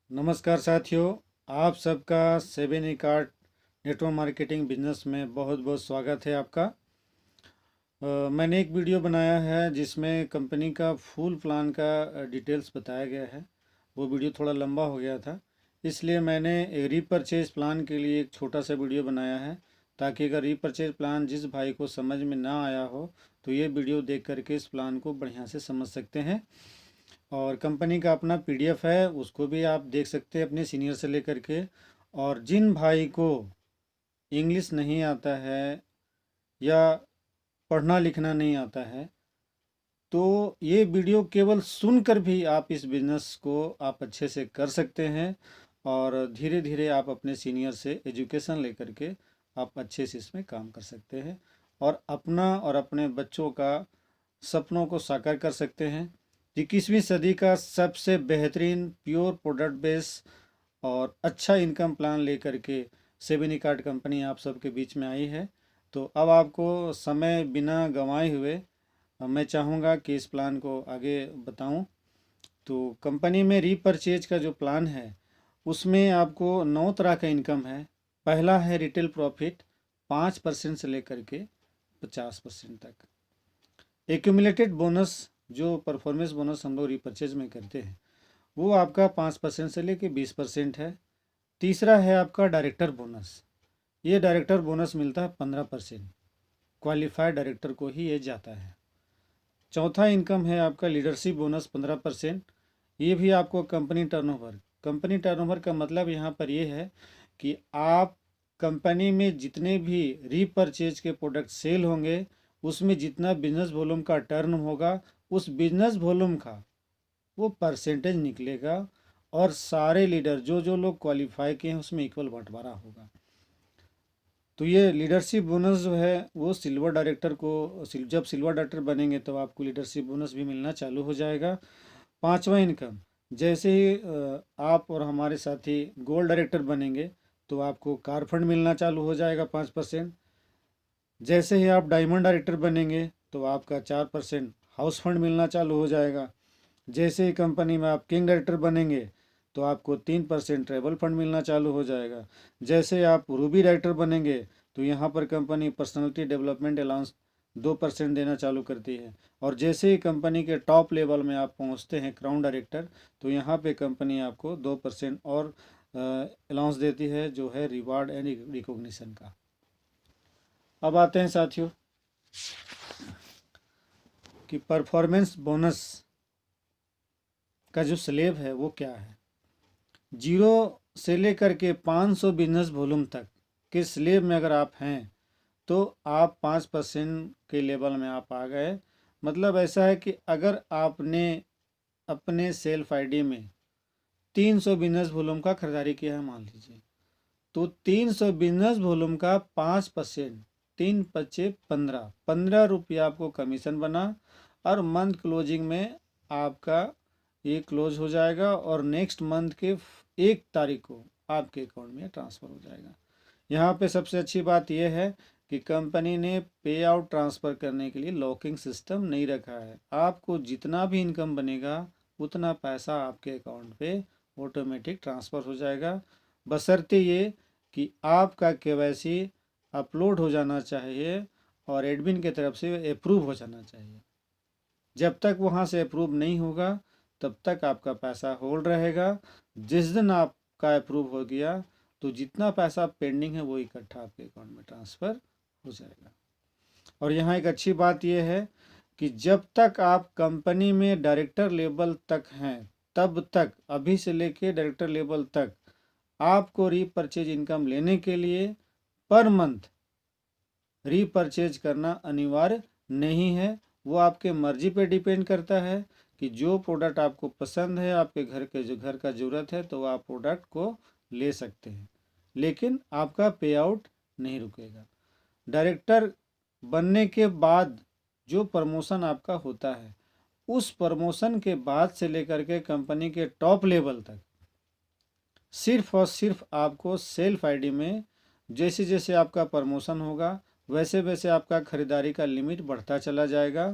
नमस्कार साथियों, आप सबका seven card network marketing business में बहुत बहुत स्वागत है आपका। मैंने एक वीडियो बनाया है जिसमें कंपनी का फुल प्लान का डिटेल्स बताया गया है। वो वीडियो थोड़ा लंबा हो गया था, इसलिए मैंने रीपरचेज प्लान के लिए एक छोटा सा वीडियो बनाया है, ताकि अगर रीपरचेज प्लान जिस भाई को समझ में ना आया हो तो ये वीडियो देख करके इस प्लान को बढ़िया से समझ सकते हैं। और कंपनी का अपना पीडीएफ है, उसको भी आप देख सकते हैं अपने सीनियर से लेकर के। और जिन भाई को इंग्लिश नहीं आता है या पढ़ना लिखना नहीं आता है, तो ये वीडियो केवल सुनकर भी आप इस बिज़नेस को आप अच्छे से कर सकते हैं। और धीरे धीरे आप अपने सीनियर से एजुकेशन लेकर के आप अच्छे से इसमें काम कर सकते हैं और अपना और अपने बच्चों का सपनों को साकार कर सकते हैं। 21वीं सदी का सबसे बेहतरीन प्योर प्रोडक्ट बेस और अच्छा इनकम प्लान लेकर के सेवन कार्ड कंपनी आप सबके बीच में आई है। तो अब आपको समय बिना गंवाए हुए मैं चाहूँगा कि इस प्लान को आगे बताऊं। तो कंपनी में रीपरचेज का जो प्लान है उसमें आपको 9 तरह का इनकम है। पहला है रिटेल प्रॉफिट 5% से लेकर के 50% तक। एक्यूमुलेटेड बोनस, जो परफॉर्मेंस बोनस हम लोग रीपरचेज में करते हैं, वो आपका 5% से लेकर 20% है। तीसरा है आपका डायरेक्टर बोनस। ये डायरेक्टर बोनस मिलता है 15%, क्वालिफाइड डायरेक्टर को ही ये जाता है। चौथा इनकम है आपका लीडरशिप बोनस 15%। ये भी आपको कंपनी टर्नओवर का मतलब यहाँ पर ये है कि आप कंपनी में जितने भी रीपरचेज के प्रोडक्ट सेल होंगे उसमें जितना बिजनेस वॉल्यूम का टर्न होगा, उस बिजनेस वॉल्यूम का वो परसेंटेज निकलेगा और सारे लीडर जो जो लोग क्वालिफाई किए हैं उसमें इक्वल बंटवारा होगा। तो ये लीडरशिप बोनस जो है वो सिल्वर डायरेक्टर को, जब सिल्वर डायरेक्टर बनेंगे तो आपको लीडरशिप बोनस भी मिलना चालू हो जाएगा। पांचवा इनकम, जैसे ही आप और हमारे साथी गोल्ड डायरेक्टर बनेंगे तो आपको कार फंड मिलना चालू हो जाएगा 5%। जैसे ही आप डायमंड डायरेक्टर बनेंगे तो आपका 4% हाउस फंड मिलना चालू हो जाएगा। जैसे ही कंपनी में आप किंग डायरेक्टर बनेंगे तो आपको 3% ट्रेवल फंड मिलना चालू हो जाएगा। जैसे आप रूबी डायरेक्टर बनेंगे तो यहाँ पर कंपनी पर्सनालिटी डेवलपमेंट अलाउंस 2% देना चालू करती है। और जैसे ही कंपनी के टॉप लेवल में आप पहुँचते हैं क्राउन डायरेक्टर, तो यहाँ पे कंपनी आपको 2% और अलाउंस देती है, जो है रिवार्ड एंड रिकॉग्निशन का। अब आते हैं साथियों कि परफॉर्मेंस बोनस का जो स्लेब है वो क्या है। 0 से लेकर के 500 बिजनेस वॉल्यूम तक के स्लेब में अगर आप हैं तो आप 5% के लेवल में आप आ गए। मतलब ऐसा है कि अगर आपने अपने सेल्फ आईडी में 300 बिजनेस वॉल्यूम का खरीदारी किया है मान लीजिए, तो 300 बिजनेस वॉल्यूम का 5%, 3×5 = 15 रुपया आपको कमीशन बना और मंथ क्लोजिंग में आपका ये क्लोज हो जाएगा और नेक्स्ट मंथ के 1 तारीख को आपके अकाउंट में ट्रांसफ़र हो जाएगा। यहाँ पे सबसे अच्छी बात यह है कि कंपनी ने पे आउट ट्रांसफ़र करने के लिए लॉकिंग सिस्टम नहीं रखा है। आपको जितना भी इनकम बनेगा उतना पैसा आपके अकाउंट पे ऑटोमेटिक ट्रांसफ़र हो जाएगा, बशर्ते ये कि आपका केवाईसी अपलोड हो जाना चाहिए और एडमिन की तरफ से अप्रूव हो जाना चाहिए। जब तक वहाँ से अप्रूव नहीं होगा तब तक आपका पैसा होल्ड रहेगा। जिस दिन आपका अप्रूव हो गया तो जितना पैसा पेंडिंग है वो इकट्ठा आपके अकाउंट में ट्रांसफ़र हो जाएगा। और यहाँ एक अच्छी बात यह है कि जब तक आप कंपनी में डायरेक्टर लेवल तक हैं तब तक, अभी से लेके डायरेक्टर लेवल तक, आपको रीपरचेज इनकम लेने के लिए पर मंथ रीपरचेज करना अनिवार्य नहीं है। वो आपके मर्जी पे डिपेंड करता है कि जो प्रोडक्ट आपको पसंद है, आपके घर का ज़रूरत है, तो आप प्रोडक्ट को ले सकते हैं, लेकिन आपका पे आउट नहीं रुकेगा। डायरेक्टर बनने के बाद जो प्रमोशन आपका होता है, उस प्रमोशन के बाद से लेकर के कंपनी के टॉप लेवल तक सिर्फ और सिर्फ आपको सेल्फ आईडी में जैसे जैसे आपका प्रमोशन होगा वैसे वैसे आपका खरीदारी का लिमिट बढ़ता चला जाएगा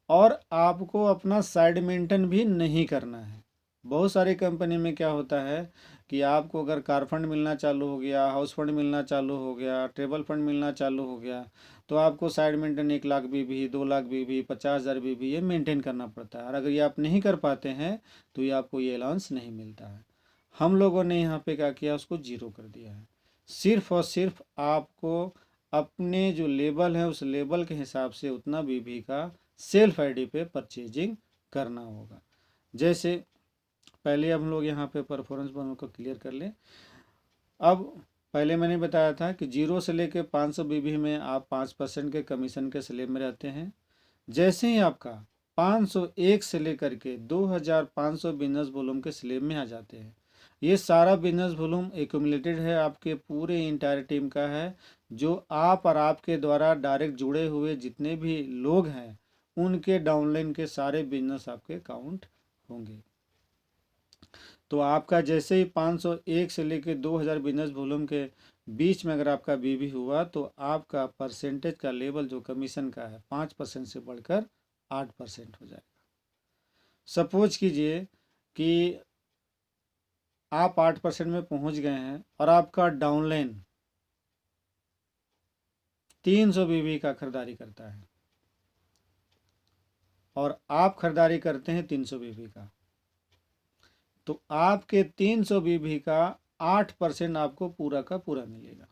और आपको अपना साइड मेंटेन भी नहीं करना है। बहुत सारी कंपनी में क्या होता है कि आपको अगर कार फंड मिलना चालू हो गया, हाउस फंड मिलना चालू हो गया, ट्रेवल फंड मिलना चालू हो गया, तो आपको साइड मेंटेन 1 लाख बीबी, 2 लाख बीबी, 50,000 बीबी ये मेंटेन करना पड़ता है। और अगर ये आप नहीं कर पाते हैं तो ये आपको ये अलाउंस नहीं मिलता है। हम लोगों ने यहाँ पे क्या किया, उसको जीरो कर दिया है। सिर्फ और सिर्फ आपको अपने जो लेवल है उस लेवल के हिसाब से उतना बीबी का सेल्फ आईडी पे परचेजिंग करना होगा। जैसे पहले हम लोग यहाँ पे परफॉर्मेंस बोनस को क्लियर कर लें। अब पहले मैंने बताया था कि 0 से लेकर 500 बीबी में आप 5% के कमीशन के स्लैब में रहते हैं। जैसे ही आपका 501 से लेकर के 2500 बिजनेस वॉल्यूम के स्लैब में आ जाते हैं, ये सारा बिजनेस वॉल्यूम एक्यूमुलेटेड है, आपके पूरे इंटायर टीम का है, जो आप और आपके द्वारा डायरेक्ट जुड़े हुए जितने भी लोग हैं उनके डाउनलाइन के सारे बिजनेस आपके काउंट होंगे। तो आपका जैसे ही 501 से लेकर 2000 बिजनेस वॉल्यूम के बीच में अगर आपका बीबी हुआ तो आपका परसेंटेज का लेवल जो कमीशन का है 5% से बढ़कर 8% हो जाएगा। सपोज कीजिए कि आप 8% में पहुंच गए हैं और आपका डाउनलाइन 300 बीबी का खरीदारी करता है और आप खरीदारी करते हैं 300 बीबी का, तो आपके 300 बीबी का 8% आपको पूरा का पूरा मिलेगा,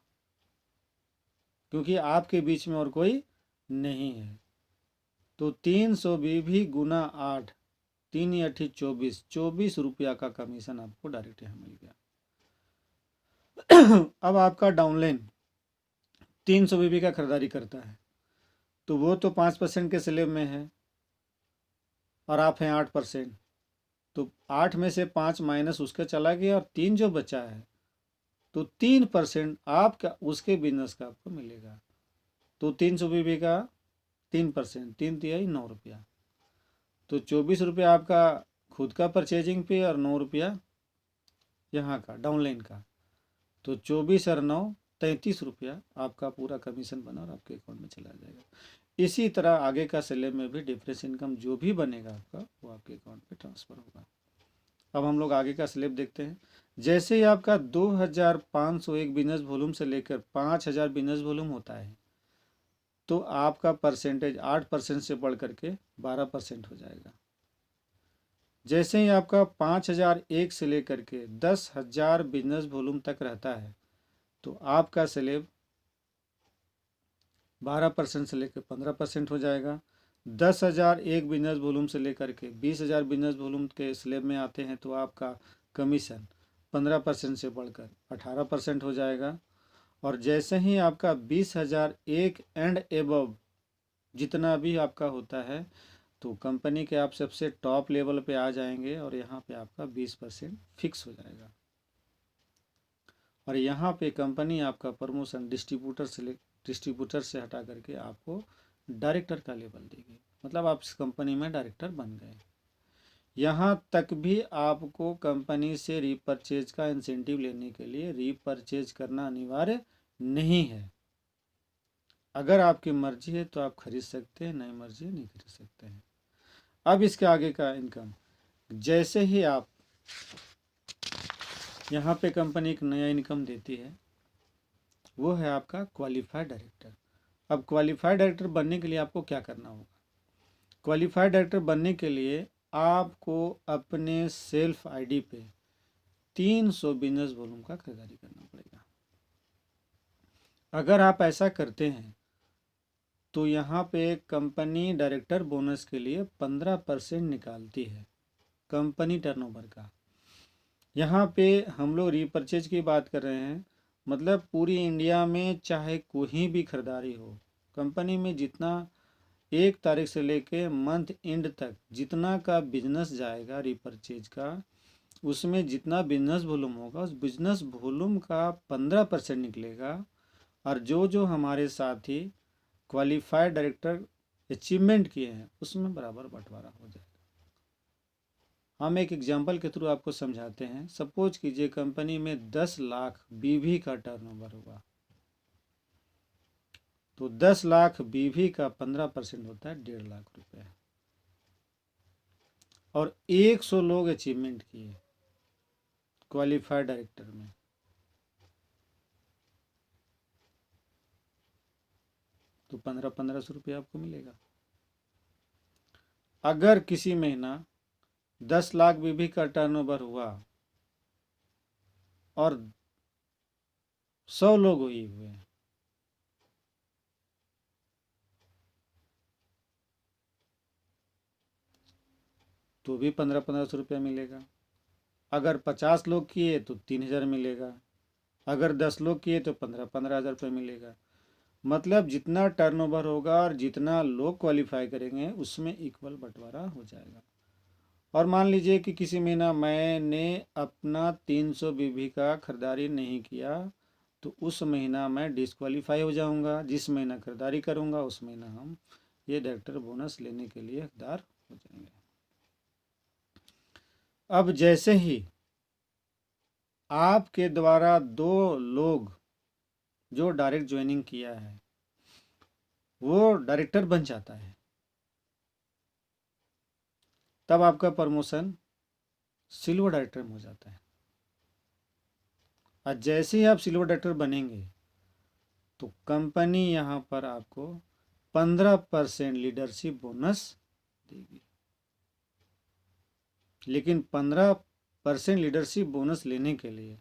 क्योंकि आपके बीच में और कोई नहीं है। तो 300 बीबी गुना 8, 3 × 8 = 24, 24 रुपया का कमीशन आपको डायरेक्ट यहाँ मिल गया। अब आपका डाउनलाइन 300 बीबी का खरीदारी करता है, तो वो तो 5% के स्लैब में है और आप हैं 8%, तो 8 में से 5 माइनस उसका चला गया और 3 जो बचा है, तो 3% आपका उसके बिजनेस का आपको मिलेगा। तो 300 बीबी का 3%, 3 × 3 = 9 रुपया, तो 24 रुपया आपका खुद का परचेजिंग पे और 9 रुपया यहाँ का डाउनलाइन का, तो 24 और 9 33 रुपया आपका पूरा कमीशन बना और आपके अकाउंट में चला जाएगा। इसी तरह आगे का स्लैब में भी डिफरेंस इनकम जो भी बनेगा आपका वो आपके अकाउंट पे ट्रांसफ़र होगा। अब हम लोग आगे का स्लैब देखते हैं। जैसे ही आपका 2501 बिजनेस वॉल्यूम से लेकर 5000 बिजनेस वॉल्यूम होता है, तो आपका परसेंटेज 8% से बढ़ करके 12% हो जाएगा। जैसे ही आपका 5001 से लेकर के 10,000 बिजनेस वॉल्यूम तक रहता है, तो आपका स्लैब 12% से लेकर 15% हो जाएगा। 10,000 एक बिजनेस वॉल्यूम से लेकर के 20,000 बिजनेस वॉल्यूम के स्लैब में आते हैं, तो आपका कमीशन 15% से बढ़कर 18% हो जाएगा। और जैसे ही आपका 20,000 एक एंड एबव जितना भी आपका होता है, तो कंपनी के आप सबसे टॉप लेवल पे आ जाएंगे और यहाँ पे आपका 20% फिक्स हो जाएगा। और यहाँ पे कंपनी आपका प्रमोशन डिस्ट्रीब्यूटर से हटा करके आपको डायरेक्टर का लेवल देगी, मतलब आप इस कंपनी में डायरेक्टर बन गए। यहाँ तक भी आपको कंपनी से रीपरचेज का इंसेंटिव लेने के लिए रीपरचेज करना अनिवार्य नहीं है। अगर आपकी मर्जी है तो आप खरीद सकते हैं, नहीं मर्जी है नहीं खरीद सकते हैं। अब इसके आगे का इनकम, जैसे ही आप यहाँ पे कंपनी एक नया इनकम देती है, वो है आपका क्वालिफाइड डायरेक्टर। अब क्वालिफाइड डायरेक्टर बनने के लिए आपको क्या करना होगा? क्वालिफाइड डायरेक्टर बनने के लिए आपको अपने सेल्फ आईडी पे 300 बिजनेस वॉल्यूम का खरीदारी करना पड़ेगा। अगर आप ऐसा करते हैं तो यहाँ पे कंपनी डायरेक्टर बोनस के लिए 15% निकालती है कंपनी टर्नओवर का। यहाँ पे हम लोग रीपरचेज की बात कर रहे हैं, मतलब पूरी इंडिया में चाहे कोई भी खरीदारी हो, कंपनी में जितना 1 तारीख से लेके मंथ एंड तक जितना का बिजनेस जाएगा रीपरचेज का, उसमें जितना बिजनेस वॉल्यूम होगा उस बिजनेस वॉल्यूम का 15% निकलेगा। और जो हमारे साथी क्वालिफाइड डायरेक्टर अचीवमेंट किए हैं उसमें बराबर बंटवारा हो जाएगा। हम एक एग्जांपल के थ्रू आपको समझाते हैं। सपोज कीजिए कंपनी में 10 लाख बीवी का टर्नओवर होगा, तो 10 लाख बीवी का 15% होता है 1.5 लाख रुपए। और 100 लोग अचीवमेंट किए क्वालिफाइड डायरेक्टर में, तो 1500 रुपया आपको मिलेगा। अगर किसी महीना 10 लाख बीबी का टर्नओवर हुआ और 100 लोग हुए हैं, तो भी 1500 रुपया मिलेगा। अगर 50 लोग किए तो 3000 मिलेगा। अगर 10 लोग किए तो 15,000 रुपये मिलेगा। मतलब जितना टर्नओवर होगा और जितना लोग क्वालिफाई करेंगे उसमें इक्वल बंटवारा हो जाएगा। और मान लीजिए कि किसी महीना मैंने अपना 300 बीबी का खरीदारी नहीं किया, तो उस महीना मैं डिस्क्वालीफाई हो जाऊंगा। जिस महीना खरीदारी करूंगा उस महीना हम ये डायरेक्टर बोनस लेने के लिए हकदार हो जाएंगे। अब जैसे ही आपके द्वारा 2 लोग जो डायरेक्ट ज्वाइनिंग किया है वो डायरेक्टर बन जाता है, तब आपका प्रमोशन सिल्वर डायरेक्टर में हो जाता है। और जैसे ही आप सिल्वर डायरेक्टर बनेंगे तो कंपनी यहाँ पर आपको 15% लीडरशिप बोनस देगी। लेकिन 15% लीडरशिप बोनस लेने के लिए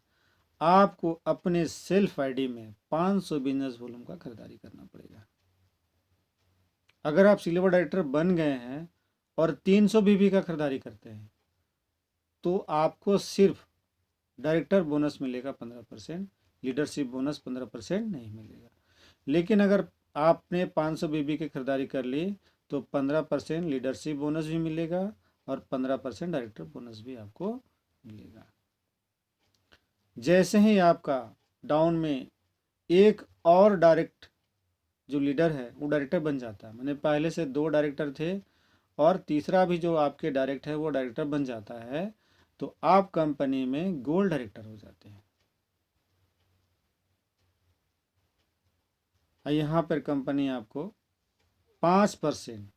आपको अपने सेल्फ आईडी में 500 बिजनेस वॉल्यूम का खरीदारी करना पड़ेगा। अगर आप सिल्वर डायरेक्टर बन गए हैं और 300 बीबी का खरीदारी करते हैं तो आपको सिर्फ डायरेक्टर बोनस मिलेगा 15%, लीडरशिप बोनस 15% नहीं मिलेगा। लेकिन अगर आपने 500 बीबी की खरीदारी कर ली तो 15% लीडरशिप बोनस भी मिलेगा और 15% डायरेक्टर बोनस भी आपको मिलेगा। जैसे ही आपका डाउन में एक और डायरेक्ट जो लीडर है वो डायरेक्टर बन जाता है, मैंने पहले से 2 डायरेक्टर थे और तीसरा भी जो आपके डायरेक्ट है वो डायरेक्टर बन जाता है, तो आप कंपनी में गोल्ड डायरेक्टर हो जाते हैं। और यहाँ पर कंपनी आपको 5%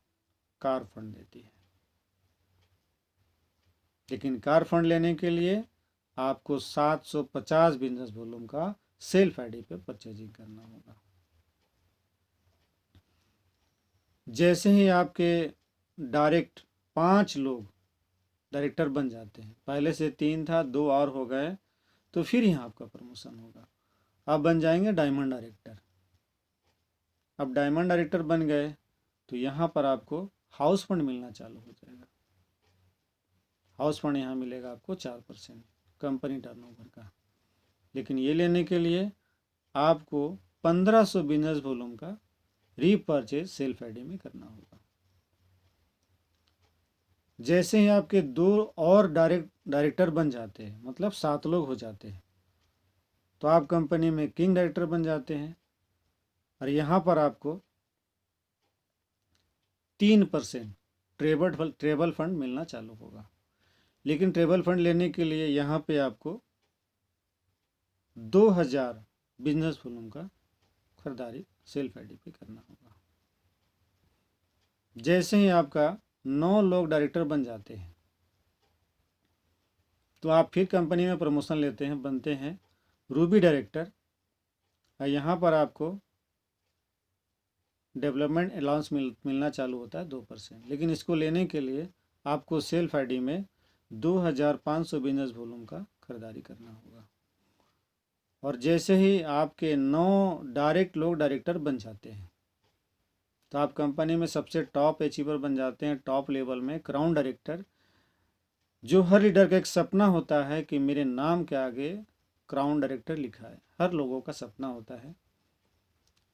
कार फंड देती है। लेकिन कार फंड लेने के लिए आपको 750 बिजनेस वॉल्यूम का सेल्फ आईडी पे परचेजिंग करना होगा। जैसे ही आपके डायरेक्ट 5 लोग डायरेक्टर बन जाते हैं, पहले से 3 था 2 और हो गए, तो फिर यहाँ आपका प्रमोशन होगा, आप बन जाएंगे डायमंड डायरेक्टर। अब डायमंड डायरेक्टर बन गए तो यहाँ पर आपको हाउस फंड मिलना चालू हो जाएगा। हाउस फंड यहाँ मिलेगा आपको 4% कंपनी टर्नओवर का। लेकिन ये लेने के लिए आपको 1500 बिजनेस वॉल्यूम का रीपरचेज सेल्फ आईडी में करना होगा। जैसे ही आपके 2 और डायरेक्टर बन जाते हैं, मतलब 7 लोग हो जाते हैं, तो आप कंपनी में किंग डायरेक्टर बन जाते हैं। और यहाँ पर आपको 3% ट्रेवल फंड मिलना चालू होगा। लेकिन ट्रेवल फंड लेने के लिए यहाँ पे आपको 2000 बिजनेस वॉल्यूम का खरीदारी सेल्फ आईडी पे करना होगा। जैसे ही आपका 9 लोग डायरेक्टर बन जाते हैं तो आप फिर कंपनी में प्रमोशन लेते हैं, बनते हैं रूबी डायरेक्टर। और यहाँ पर आपको डेवलपमेंट अलाउंस मिलना चालू होता है 2%। लेकिन इसको लेने के लिए आपको सेल्फ आईडी में 2500 बिजनेस वॉल्यूम का खरीदारी करना होगा। और जैसे ही आपके 9 डायरेक्ट लोग डायरेक्टर बन जाते हैं तो आप कंपनी में सबसे टॉप अचीवर बन जाते हैं, टॉप लेवल में क्राउन डायरेक्टर। जो हर लीडर का एक सपना होता है कि मेरे नाम के आगे क्राउन डायरेक्टर लिखा है, हर लोगों का सपना होता है।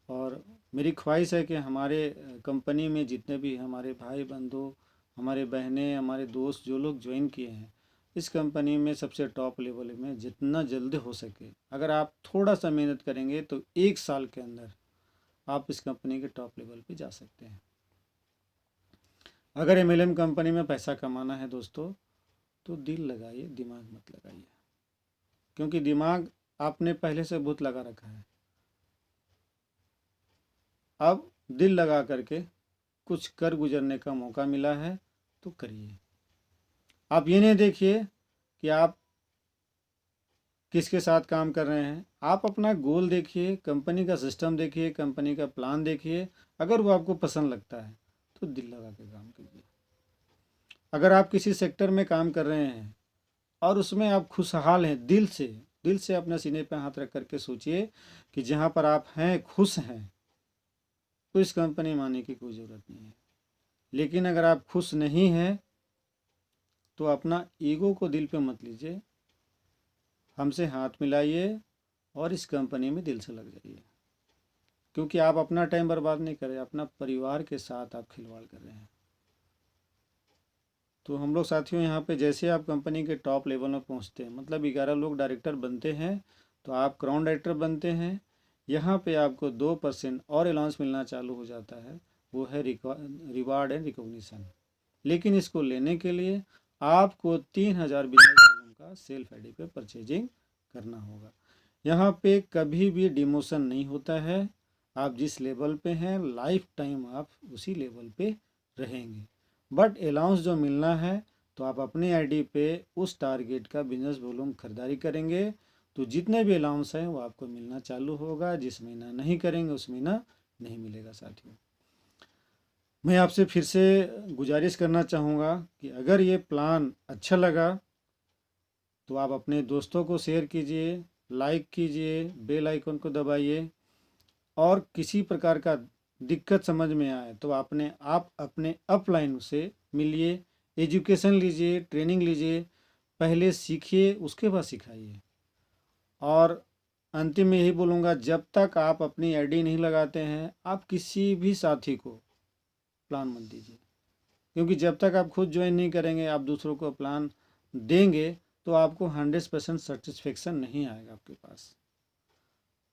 और मेरी ख्वाहिश है कि हमारे कंपनी में जितने भी हमारे भाई बंधु, हमारे बहनें, हमारे दोस्त जो लोग ज्वाइन किए हैं इस कंपनी में सबसे टॉप लेवल में, जितना जल्दी हो सके अगर आप थोड़ा सा मेहनत करेंगे तो 1 साल के अंदर आप इस कंपनी के टॉप लेवल पे जा सकते हैं। अगर एमएलएम कंपनी में पैसा कमाना है दोस्तों तो दिल लगाइए, दिमाग मत लगाइए, क्योंकि दिमाग आपने पहले से बहुत लगा रखा है। अब दिल लगा करके कुछ कर गुजरने का मौका मिला है तो करिए। आप ये नहीं देखिए कि आप किसके साथ काम कर रहे हैं। आप अपना गोल देखिए, कंपनी का सिस्टम देखिए, कंपनी का प्लान देखिए। अगर वो आपको पसंद लगता है तो दिल लगा के काम कीजिए। अगर आप किसी सेक्टर में काम कर रहे हैं और उसमें आप खुशहाल हैं, दिल से अपने सीने पे हाथ रख करके सोचिए कि जहाँ पर आप हैं खुश हैं, तो इस कंपनी में आने की कोई ज़रूरत नहीं है। लेकिन अगर आप खुश नहीं हैं तो अपना ईगो को दिल पे मत लीजिए, हमसे हाथ मिलाइए और इस कंपनी में दिल से लग जाइए। क्योंकि आप अपना टाइम बर्बाद नहीं कर रहे, अपना परिवार के साथ आप खिलवाड़ कर रहे हैं। तो हम लोग साथियों यहाँ पे जैसे आप कंपनी के टॉप लेवल में पहुँचते हैं, मतलब 11 लोग डायरेक्टर बनते हैं, तो आप क्राउन डायरेक्टर बनते हैं। यहाँ पे आपको 2% और अलाउंस मिलना चालू हो जाता है, वो है रिवार्ड एंड रिकॉग्निशन। लेकिन इसको लेने के लिए आपको 3000 बिजनेस वॉल्यूम का सेल्फ आईडी पे परचेजिंग करना होगा। यहाँ पे कभी भी डिमोशन नहीं होता है। आप जिस लेवल पे हैं लाइफ टाइम आप उसी लेवल पे रहेंगे। बट अलाउंस जो मिलना है तो आप अपनी आईडी पे उस टारगेट का बिजनेस वॉल्यूम खरीदारी करेंगे तो जितने भी अलाउंस हैं वो आपको मिलना चालू होगा। जिस महीना नहीं करेंगे उस महीना नहीं मिलेगा। साथियों, मैं आपसे फिर से गुजारिश करना चाहूँगा कि अगर ये प्लान अच्छा लगा तो आप अपने दोस्तों को शेयर कीजिए, लाइक कीजिए, बेल आइकन को दबाइए। और किसी प्रकार का दिक्कत समझ में आए तो आप अपने अपलाइन से मिलिए, एजुकेशन लीजिए, ट्रेनिंग लीजिए, पहले सीखिए उसके बाद सिखाइए। और अंतिम में यही बोलूँगा, जब तक आप अपनी आईडी नहीं लगाते हैं आप किसी भी साथी को प्लान मत दीजिए। क्योंकि जब तक आप खुद ज्वाइन नहीं करेंगे, आप दूसरों को प्लान देंगे तो आपको 100% सेटिस्फेक्शन नहीं आएगा आपके पास।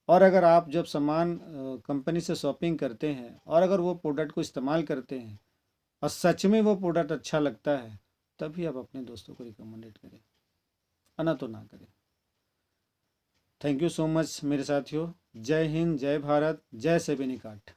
और अगर आप जब सामान कंपनी से शॉपिंग करते हैं और अगर वो प्रोडक्ट को इस्तेमाल करते हैं और सच में वो प्रोडक्ट अच्छा लगता है, तभी आप अपने दोस्तों को रिकमेंडेड करें, वरना तो ना करें। थैंक यू सो मच मेरे साथियों। जय हिंद, जय भारत, जय सेबेनिकाट।